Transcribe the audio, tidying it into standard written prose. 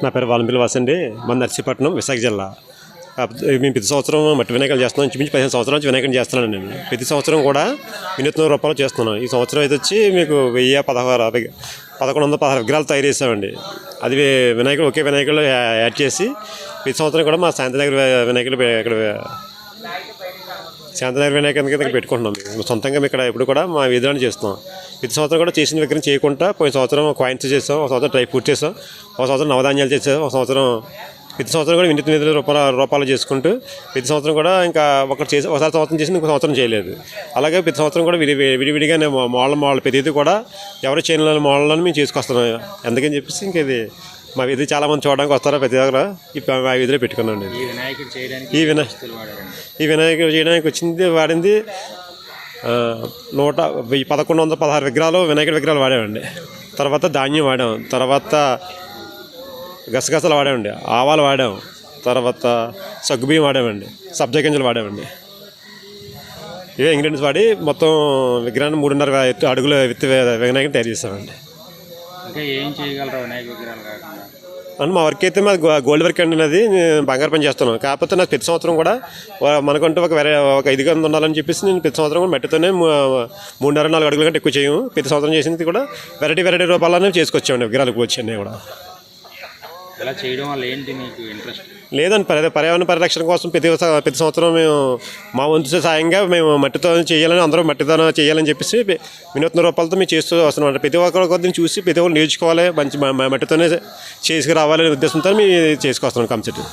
నా పేరు వాలంపిల్లి వాసు అండి. మన నర్సీపట్నం, విశాఖ జిల్లా. మేము ప్రతి సంవత్సరం మట్టి వినాయకులు చేస్తున్నాం. ఇంచుమించు 15 సంవత్సరాల నుంచి వినాయకులు చేస్తున్నాను నేను. ప్రతి సంవత్సరం కూడా రూ. 1,000 చేస్తున్నాను. ఈ సంవత్సరం అయితే వచ్చి మీకు 1116 విగ్రహాలు తయారు చేసామండి. అది వినాయకుడు ఒకే వినాయకులు యాడ్ చేసి ప్రతి సంవత్సరం కూడా మా శాంతినగర్ వినాయకులు ఇక్కడ శాంతినగర్ వినాయకుడి కింద పెట్టుకుంటున్నాం. మేము సొంతంగా ఇక్కడ ఇప్పుడు కూడా మా వీధిలోనే చేస్తున్నాం. ప్రతి సంవత్సరం కూడా చేసిన విగ్రహం చేయకుండా పోయిన సంవత్సరం కాయిన్స్ చేసాం, ఒక సంవత్సరం డ్రై ఫ్రూట్ చేసాం, ఒక సంవత్సరం నవధాన్యాలు చేసాం, ఒక సంవత్సరం ప్రతి సంవత్సరం కూడా 8,900 రూపాయలు చేసుకుంటూ ప్రతి సంవత్సరం కూడా ఇంకా ఒకసారి సంవత్సరం చేసి ఇంకో సంవత్సరం చేయలేదు. అలాగే ప్రతి సంవత్సరం కూడా విడివిడిగా మోడల్ ప్రతిదీ కూడా ఎవరు చేయని మోడల్ని మేము చేసుకొస్తున్నాం. అందుకని చెప్పేసి ఇంక ఇది మా వీధి చాలామంది చూడడానికి వస్తారో ప్రతి దగ్గర మా వీధిలో పెట్టుకున్నాండి. ఈ వినాయకుడు చేయడానికి వాడింది 1116 విగ్రహాలు వినాయకుడి విగ్రహాలు వాడామండి. తర్వాత ధాన్యం వాడాం, తర్వాత గసగసాలు వాడామండి, ఆవాలు వాడాం, తర్వాత సగ్గుబియ్యం వాడామండి, సబ్జా గింజలు వాడామండి. ఇవే ఇంగ్రీడియంట్స్ వాడి మొత్తం విగ్రహాన్ని 3.5 అడుగుల వినాయకుని తయారు చేస్తామండి. ఇంకా ఏం చేయగలరా వినాయక విగ్రహాలు కాకుండా? అండ్ మా వర్క్ అయితే మాది గోల్డ్ వర్క్ అండి. అది బంగారు పని చేస్తున్నాను. కాకపోతే నాకు ప్రతి సంవత్సరం కూడా మనకంటూ ఒక ఇదిగా ఉండాలని చెప్పేసి నేను ప్రతి సంవత్సరం కూడా మట్టితోనే 3.5-4 అడుగుల కంటే ఎక్కువ చేయము. ప్రతి సంవత్సరం చేసింది కూడా వెరైటీ రూపాయలనే చేసుకొచ్చామండి విగ్రహాలకు వచ్చాయి కూడా. ఇలా చేయడం వల్ల ఏంటి మీకు ఇంట్రెస్ట్? లేదండి, పర్యావరణ పరిరక్షణ కోసం ప్రతి సంవత్సరం మేము మా వంతు సాయంగా మేము మట్టితో చేయాలని, అందరూ మట్టితో చేయాలని చెప్పేసి రూ. 1,000 మేము చేస్తూ వస్తున్నాం. ప్రతి ఒక్కరి కొద్దిని చూసి ప్రతి ఒక్కరు నేర్చుకోవాలి, మంచి మట్టితోనే చేసుకురావాలనే ఉద్దేశంతో మేము చేసుకొస్తున్నాం కాన్సెప్ట్.